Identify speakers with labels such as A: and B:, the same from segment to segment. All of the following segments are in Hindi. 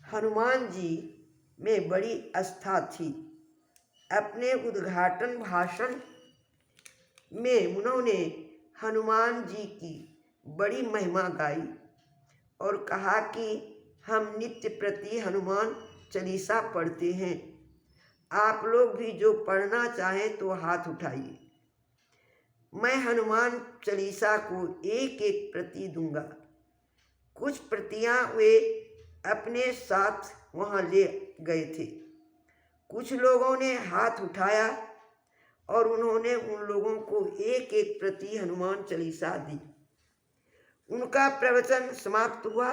A: हनुमान जी में बड़ी आस्था थी। अपने उद्घाटन भाषण में उन्होंने हनुमान जी की बड़ी महिमा गाई और कहा कि हम नित्य प्रति हनुमान चालीसा पढ़ते हैं। आप लोग भी जो पढ़ना चाहें तो हाथ उठाइए। मैं हनुमान चालीसा को एक एक प्रति दूंगा। कुछ प्रतियां वे अपने साथ वहां ले गए थे। कुछ लोगों ने हाथ उठाया और उन्होंने उन लोगों को एक एक प्रति हनुमान चालीसा दी। उनका प्रवचन समाप्त हुआ।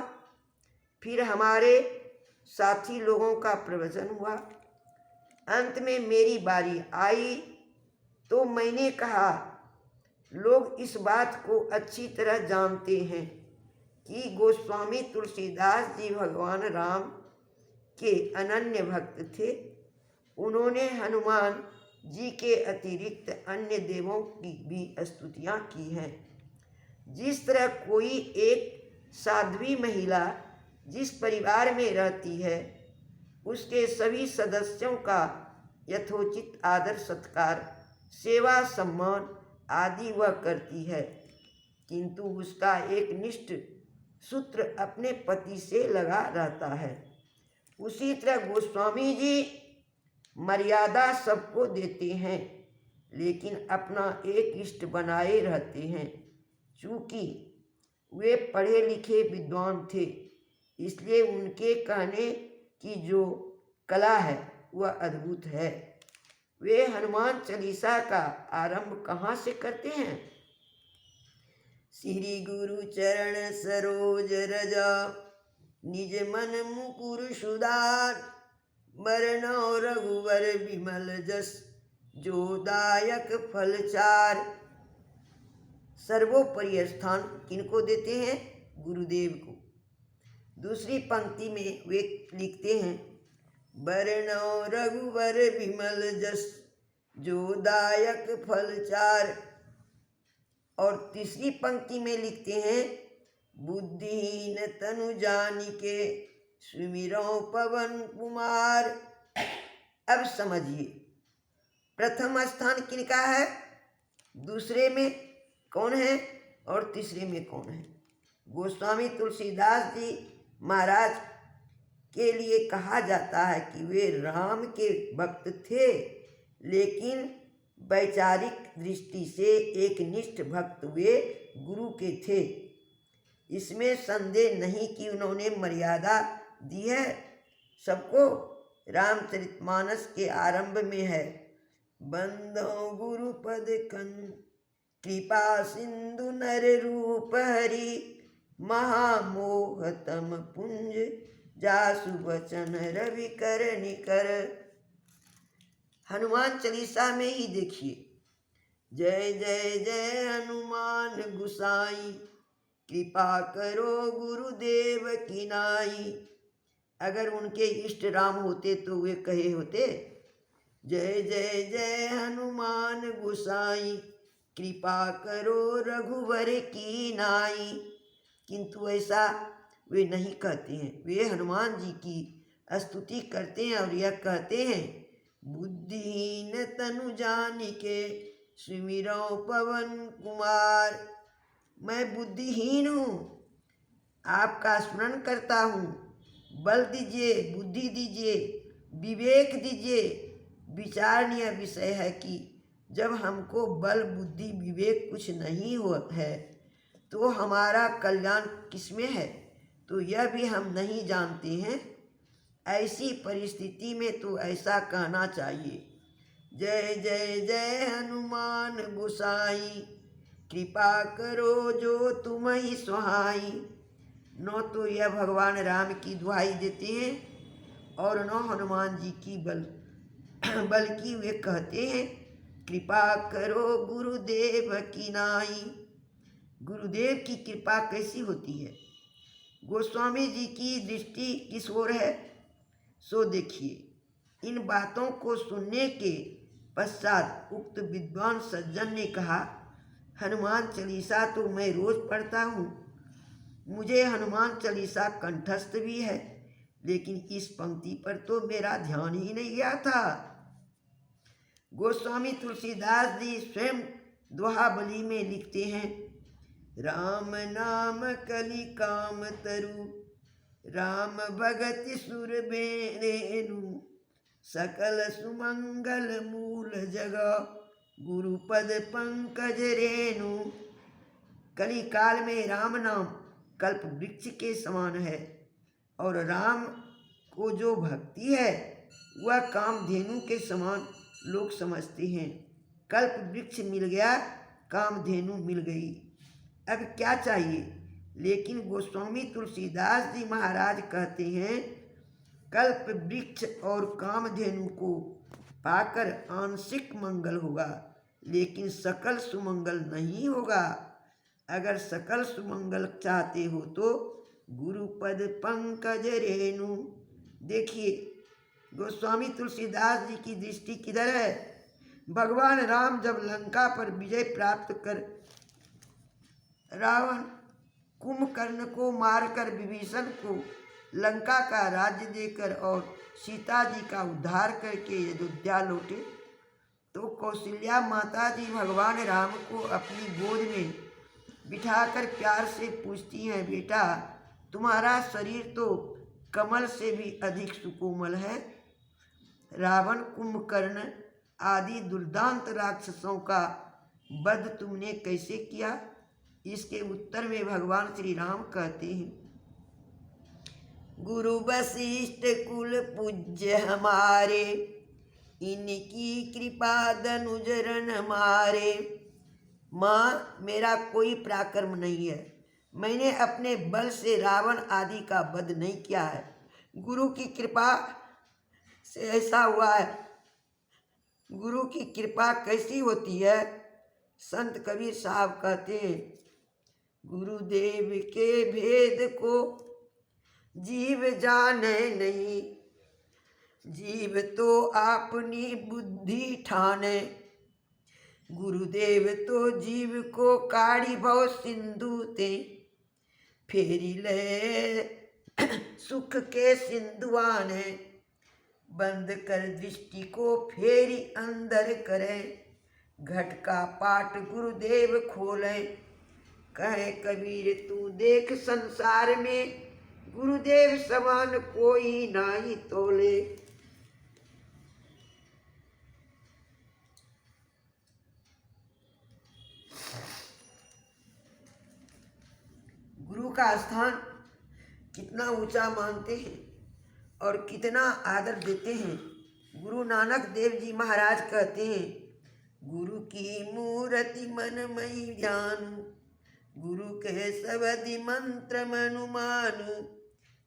A: फिर हमारे साथी लोगों का प्रवचन हुआ। अंत में मेरी बारी आई तो मैंने कहा, लोग इस बात को अच्छी तरह जानते हैं कि गोस्वामी तुलसीदास जी भगवान राम के अनन्य भक्त थे। उन्होंने हनुमान जी के अतिरिक्त अन्य देवों की भी स्तुतियाँ की हैं। जिस तरह कोई एक साध्वी महिला जिस परिवार में रहती है उसके सभी सदस्यों का यथोचित आदर सत्कार, सेवा सम्मान आदि वह करती है, किंतु उसका एक निष्ठ सूत्र अपने पति से लगा रहता है। उसी तरह गोस्वामी जी मर्यादा सबको देते हैं, लेकिन अपना एक इष्ट बनाए रहते हैं। चूँकि वे पढ़े लिखे विद्वान थे, इसलिए उनके कहने की जो कला है वह अद्भुत है। वे हनुमान चालीसा का आरंभ कहाँ से करते हैं? श्री गुरु चरण सरोज रजा, निज मन मुकुर सुधार, बरनौ रघुवर विमल जस, जो दायक फल चार। सर्वोपरि स्थान किनको देते हैं? गुरुदेव को। दूसरी पंक्ति में वे लिखते हैं, बरनौ रघुवर विमल जस, जो दायक फल चार। और तीसरी पंक्ति में लिखते हैं, बुद्धिहीन तनु जानिके, सुमिरौ पवन कुमार। अब समझिए, प्रथम स्थान किनका है, दूसरे में कौन है और तीसरे में कौन है? गोस्वामी तुलसीदास जी महाराज के लिए कहा जाता है कि वे राम के भक्त थे, लेकिन वैचारिक दृष्टि से एक निष्ठ भक्त वे गुरु के थे। इसमें संदेह नहीं कि उन्होंने मर्यादा दी है सबको। रामचरितमानस के आरंभ में है, बंदो गुरुपद कंद, कृपा सिंधु नर रूप हरि, महामोहतम पुंज, जासु वचन रवि कर निकर। हनुमान चालीसा में ही देखिए, जय जय जय हनुमान गुसाई, कृपा करो गुरुदेव की नाई। अगर उनके इष्ट राम होते तो वे कहे होते, जय जय जय हनुमान गुसाई, कृपा करो रघुवर की नाई। किंतु ऐसा वे नहीं कहते हैं। वे हनुमान जी की स्तुति करते हैं और यह कहते हैं, बुद्धिहीन तनु जानिके, सुमिरौ पवन कुमार। मैं बुद्धिहीन हूँ, आपका स्मरण करता हूँ। बल दीजिए, बुद्धि दीजिए, विवेक दीजिए। विचारणीय विषय है कि जब हमको बल बुद्धि विवेक कुछ नहीं हो है तो हमारा कल्याण किसमें है, तो यह भी हम नहीं जानते हैं। ऐसी परिस्थिति में तो ऐसा कहना चाहिए, जय जय जय हनुमान गोसाई, कृपा करो जो तुम ही सुहाई। न तो यह भगवान राम की दुहाई देते हैं और न हनुमान जी की बल्कि वे कहते हैं, कृपा करो गुरुदेव की नाई। गुरुदेव की कृपा कैसी होती है? गोस्वामी जी की दृष्टि किस ओर है, सो देखिए। इन बातों को सुनने के पश्चात उक्त विद्वान सज्जन ने कहा, हनुमान चालीसा तो मैं रोज पढ़ता हूँ, मुझे हनुमान चालीसा कंठस्थ भी है, लेकिन इस पंक्ति पर तो मेरा ध्यान ही नहीं गया था। गोस्वामी तुलसीदास जी स्वयं दोहाबली में लिखते हैं, राम नाम कलि काम तरु, राम भगत सुर बेरेनु, सकल सुमंगल मूल जगह, गुरुपद पंकज रेणु। कली काल में राम नाम कल्प वृक्ष के समान है और राम को जो भक्ति है वह कामधेनु के समान लोग समझते हैं। कल्प वृक्ष मिल गया, कामधेनु मिल गई, अब क्या चाहिए। लेकिन गोस्वामी तुलसीदास जी महाराज कहते हैं, कल्प वृक्ष और कामधेनु को पाकर आंशिक मंगल होगा, लेकिन सकल सुमंगल नहीं होगा। अगर सकल सुमंगल चाहते हो तो गुरुपद पंकज रेणु। देखिए गोस्वामी तुलसीदास जी की दृष्टि किधर है। भगवान राम जब लंका पर विजय प्राप्त कर रावण कुंभकर्ण को मारकर विभीषण को लंका का राज्य देकर और सीता जी का उद्धार करके अयोध्या लौटे, तो कौशल्या माता जी भगवान राम को अपनी गोद में बिठाकर प्यार से पूछती हैं, बेटा तुम्हारा शरीर तो कमल से भी अधिक सुकोमल है, रावण कुंभकर्ण आदि दुर्दांत राक्षसों का वध तुमने कैसे किया। इसके उत्तर में भगवान श्री राम कहते हैं, गुरु वशिष्ठ कुल पूज्य हमारे, इनकी कृपा दनुजरन हमारे। माँ मेरा कोई पराक्रम नहीं है, मैंने अपने बल से रावण आदि का वध नहीं किया है, गुरु की कृपा से ऐसा हुआ है। गुरु की कृपा कैसी होती है। संत कबीर साहब कहते हैं, गुरुदेव के भेद को जीव जाने नहीं, जीव तो अपनी बुद्धि ठाने, गुरुदेव तो जीव को काढ़ी भव सिंधु ते, फेरी ले सुख के सिंधुआने, बंद कर दृष्टि को फेरी अंदर करे, घट का पाट गुरुदेव खोले, कहे कबीर तू देख संसार में, गुरुदेव समान कोई नाही तोले। गुरु का स्थान कितना ऊंचा मानते हैं और कितना आदर देते हैं। गुरु नानक देव जी महाराज कहते हैं, गुरु की मूर्ति मन मई जानु, गुरु के सबदि मंत्र मनु मानु,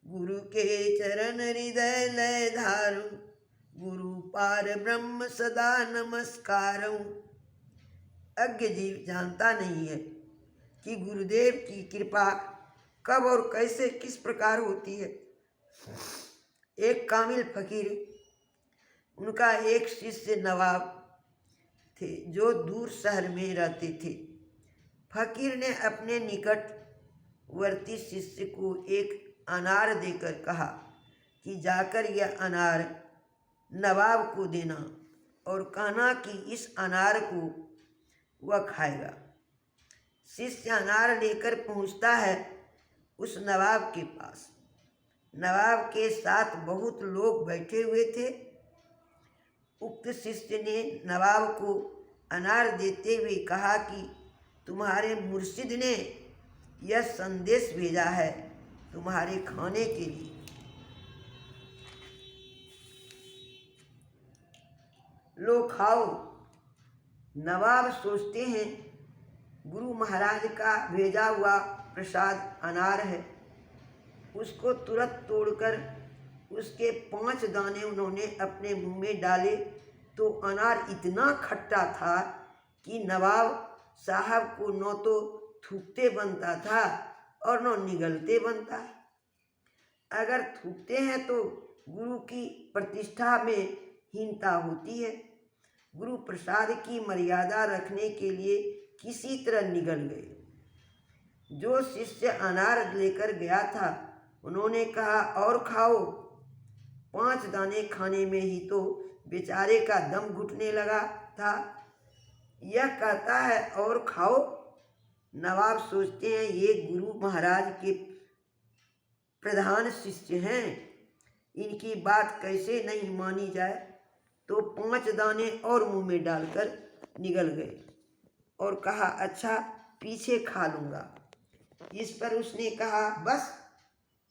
A: गुरु के चरण हृदय लय धारू, गुरु पार ब्रह्म सदा नमस्कारु। अज्ञ जीव जानता नहीं है कि गुरुदेव की कृपा कब और कैसे किस प्रकार होती है। एक कामिल फकीर, उनका एक शिष्य नवाब थे जो दूर शहर में रहते थे। फकीर ने अपने निकटवर्ती शिष्य को एक अनार देकर कहा कि जाकर यह अनार नवाब को देना और कहना कि इस अनार को वह खाएगा। शिष्य अनार लेकर पहुंचता है उस नवाब के पास। नवाब के साथ बहुत लोग बैठे हुए थे। उक्त शिष्य ने नवाब को अनार देते हुए कहा कि तुम्हारे मुर्शिद ने यह संदेश भेजा है तुम्हारे खाने के लिए। लो खाओ। नवाब सोचते हैं गुरु महाराज का भेजा हुआ प्रसाद अनार है, उसको तुरंत तोड़कर उसके 5 दाने उन्होंने अपने मुंह में डाले तो अनार इतना खट्टा था कि नवाब साहब को न तो थूकते बनता था और न निगलते बनता है। अगर थूकते हैं तो गुरु की प्रतिष्ठा में हीनता होती है। गुरु प्रसाद की मर्यादा रखने के लिए किसी तरह निगल गए। जो शिष्य अनार लेकर गया था उन्होंने कहा और खाओ, 5 दाने खाने में ही तो बेचारे का दम घुटने लगा था। यह कहता है और खाओ। नवाब सोचते हैं ये गुरु महाराज के प्रधान शिष्य हैं, इनकी बात कैसे नहीं मानी जाए। तो 5 दाने और मुंह में डालकर निगल गए और कहा अच्छा पीछे खा लूँगा। इस पर उसने कहा बस,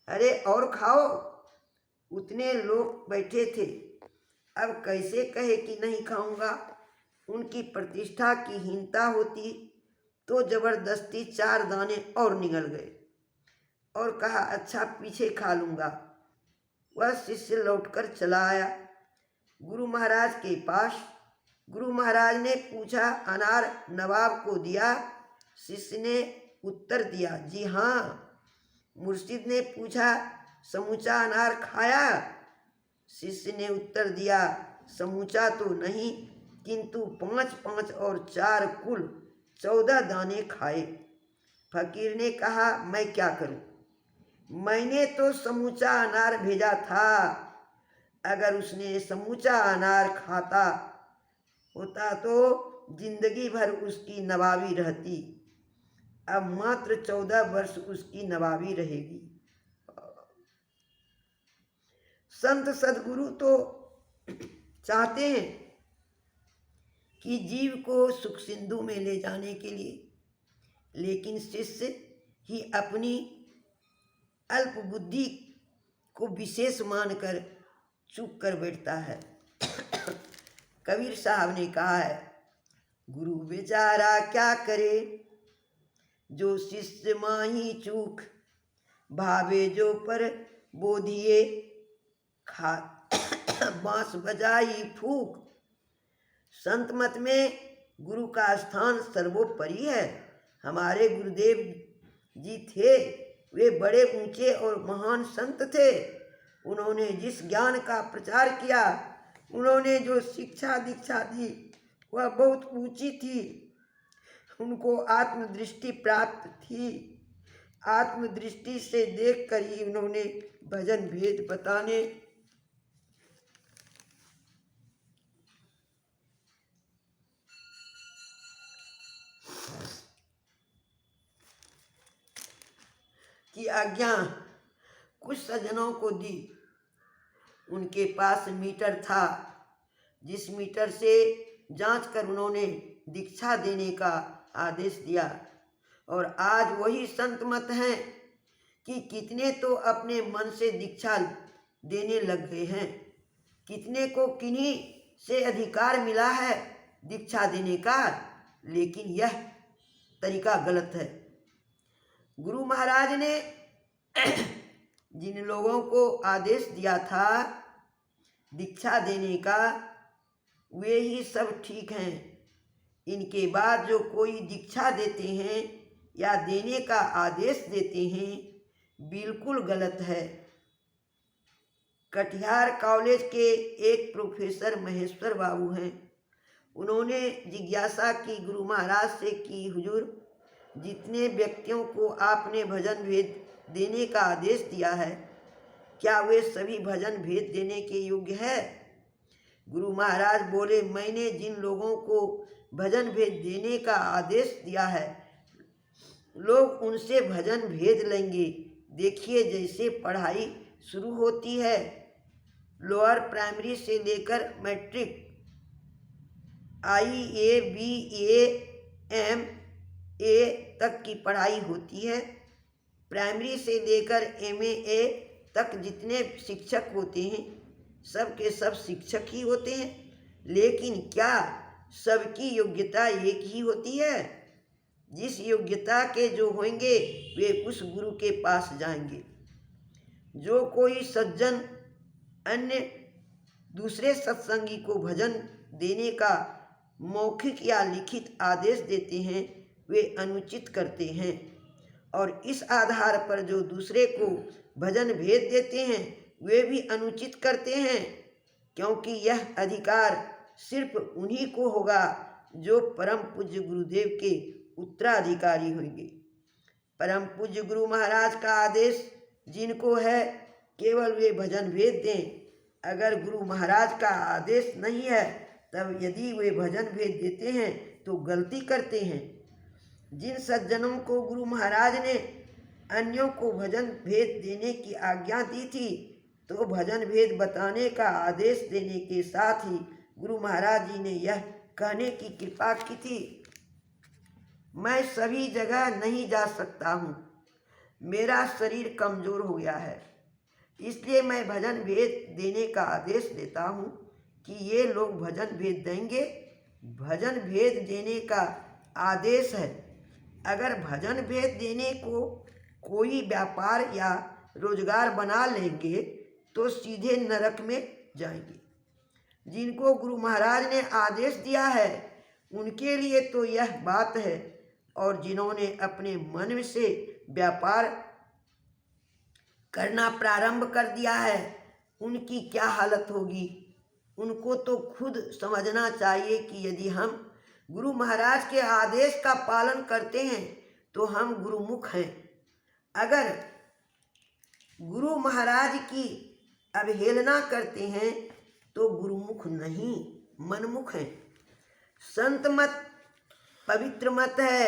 A: अरे और खाओ। उतने लोग बैठे थे, अब कैसे कहे कि नहीं खाऊंगा। उनकी प्रतिष्ठा की हीनता होती तो जबरदस्ती 4 दाने और निगल गए और कहा अच्छा पीछे खा लूँगा। वह शिष्य लौटकर चला आया गुरु महाराज के पास। गुरु महाराज ने पूछा अनार नवाब को दिया? शिष्य ने उत्तर दिया जी हाँ। मुर्शिद ने पूछा समूचा अनार खाया? शिष्य ने उत्तर दिया समूचा तो नहीं, किंतु 5-5 और 4 कुल 14 दाने खाए। फकीर ने कहा मैं क्या करूं, मैंने तो समूचा अनार भेजा था। अगर उसने समूचा अनार खाता होता तो जिंदगी भर उसकी नवाबी रहती, अब मात्र 14 वर्ष उसकी नवाबी रहेगी। संत सदगुरु तो चाहते हैं कि जीव को सुख सिंधु में ले जाने के लिए, लेकिन शिष्य ही अपनी अल्प बुद्धि को विशेष मानकर चूक कर बैठता है। कबीर साहब ने कहा है गुरु बेचारा क्या करे, जो शिष्य माही चूक, भावे जो पर बोधिए खा बांस बजाई फूक। संत मत में गुरु का स्थान सर्वोपरि है। हमारे गुरुदेव जी थे, वे बड़े ऊंचे और महान संत थे। उन्होंने जिस ज्ञान का प्रचार किया, उन्होंने जो शिक्षा दीक्षा दी वह बहुत ऊंची थी। उनको आत्मदृष्टि प्राप्त थी। आत्मदृष्टि से देखकर ही उन्होंने भजन भेद बताने की आज्ञा कुछ सज्जनों को दी। उनके पास मीटर था, जिस मीटर से जांच कर उन्होंने दीक्षा देने का आदेश दिया। और आज वही संत मत हैं कि कितने तो अपने मन से दीक्षा देने लग गए हैं, कितने को किन्हीं से अधिकार मिला है दीक्षा देने का, लेकिन यह तरीका गलत है। गुरु महाराज ने जिन लोगों को आदेश दिया था दीक्षा देने का, वे ही सब ठीक हैं। इनके बाद जो कोई दीक्षा देते हैं या देने का आदेश देते हैं, बिल्कुल गलत है। कटिहार कॉलेज के एक प्रोफेसर महेश्वर बाबू हैं। उन्होंने जिज्ञासा की गुरु महाराज से कि हुजूर, जितने व्यक्तियों को आपने भजन भेद देने का आदेश दिया है, क्या वे सभी भजन भेद देने के योग्य है? गुरु महाराज बोले मैंने जिन लोगों को भजन भेद देने का आदेश दिया है, लोग उनसे भजन भेद लेंगे। देखिए जैसे पढ़ाई शुरू होती है, लोअर प्राइमरी से लेकर मैट्रिक, IA, BA, MA तक की पढ़ाई होती है। प्राइमरी से लेकर MA तक जितने शिक्षक होते हैं, सब के सब शिक्षक ही होते हैं, लेकिन क्या सबकी योग्यता एक ही होती है? जिस योग्यता के जो होंगे वे उस गुरु के पास जाएंगे। जो कोई सज्जन अन्य दूसरे सत्संगी को भजन देने का मौखिक या लिखित आदेश देते हैं, वे अनुचित करते हैं। और इस आधार पर जो दूसरे को भजन भेद देते हैं, वे भी अनुचित करते हैं, क्योंकि यह अधिकार सिर्फ उन्हीं को होगा जो परम पूज्य गुरुदेव के उत्तराधिकारी होंगे। परम पूज्य गुरु महाराज का आदेश जिनको है, केवल वे भजन भेद दें। अगर गुरु महाराज का आदेश नहीं है तब यदि वे भजन भेज देते हैं तो गलती करते हैं। जिन सज्जनों को गुरु महाराज ने अन्यों को भजन भेद देने की आज्ञा दी थी तो भजन भेद बताने का आदेश देने के साथ ही गुरु महाराज जी ने यह कहने की कृपा की थी, मैं सभी जगह नहीं जा सकता हूँ, मेरा शरीर कमज़ोर हो गया है, इसलिए मैं भजन भेद देने का आदेश देता हूँ कि ये लोग भजन भेद देंगे। भजन भेद देने का आदेश है। अगर भजन भेद देने को कोई व्यापार या रोजगार बना लेंगे तो सीधे नरक में जाएंगे। जिनको गुरु महाराज ने आदेश दिया है उनके लिए तो यह बात है, और जिन्होंने अपने मन से व्यापार करना प्रारंभ कर दिया है उनकी क्या हालत होगी। उनको तो खुद समझना चाहिए कि यदि हम गुरु महाराज के आदेश का पालन करते हैं तो हम गुरुमुख हैं। अगर गुरु महाराज की अवहेलना करते हैं तो गुरुमुख नहीं, मनमुख हैं। संत मत पवित्र मत है,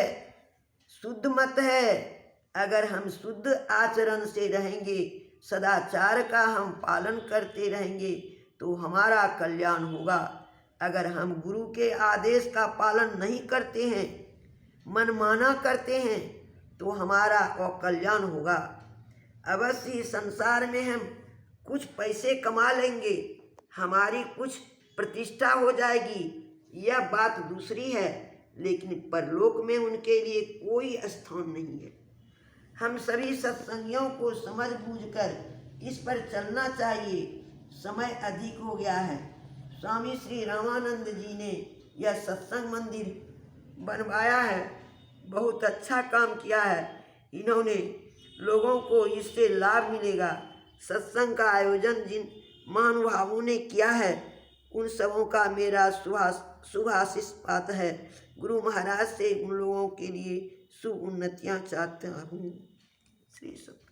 A: शुद्ध मत है। अगर हम शुद्ध आचरण से रहेंगे, सदाचार का हम पालन करते रहेंगे तो हमारा कल्याण होगा। अगर हम गुरु के आदेश का पालन नहीं करते हैं, मनमाना करते हैं तो हमारा अकल्याण होगा। अवश्य ही संसार में हम कुछ पैसे कमा लेंगे, हमारी कुछ प्रतिष्ठा हो जाएगी, यह बात दूसरी है, लेकिन परलोक में उनके लिए कोई स्थान नहीं है। हम सभी सत्संगियों को समझ बूझकर इस पर चलना चाहिए। समय अधिक हो गया है। स्वामी श्री रामानंद जी ने यह सत्संग मंदिर बनवाया है, बहुत अच्छा काम किया है। इन्होंने लोगों को इससे लाभ मिलेगा। सत्संग का आयोजन जिन महानुभावों ने किया है उन सबों का मेरा शुभ आशीर्वाद है। गुरु महाराज से उन लोगों के लिए शुभ उन्नतियाँ चाहता हूँ। श्री सत्य।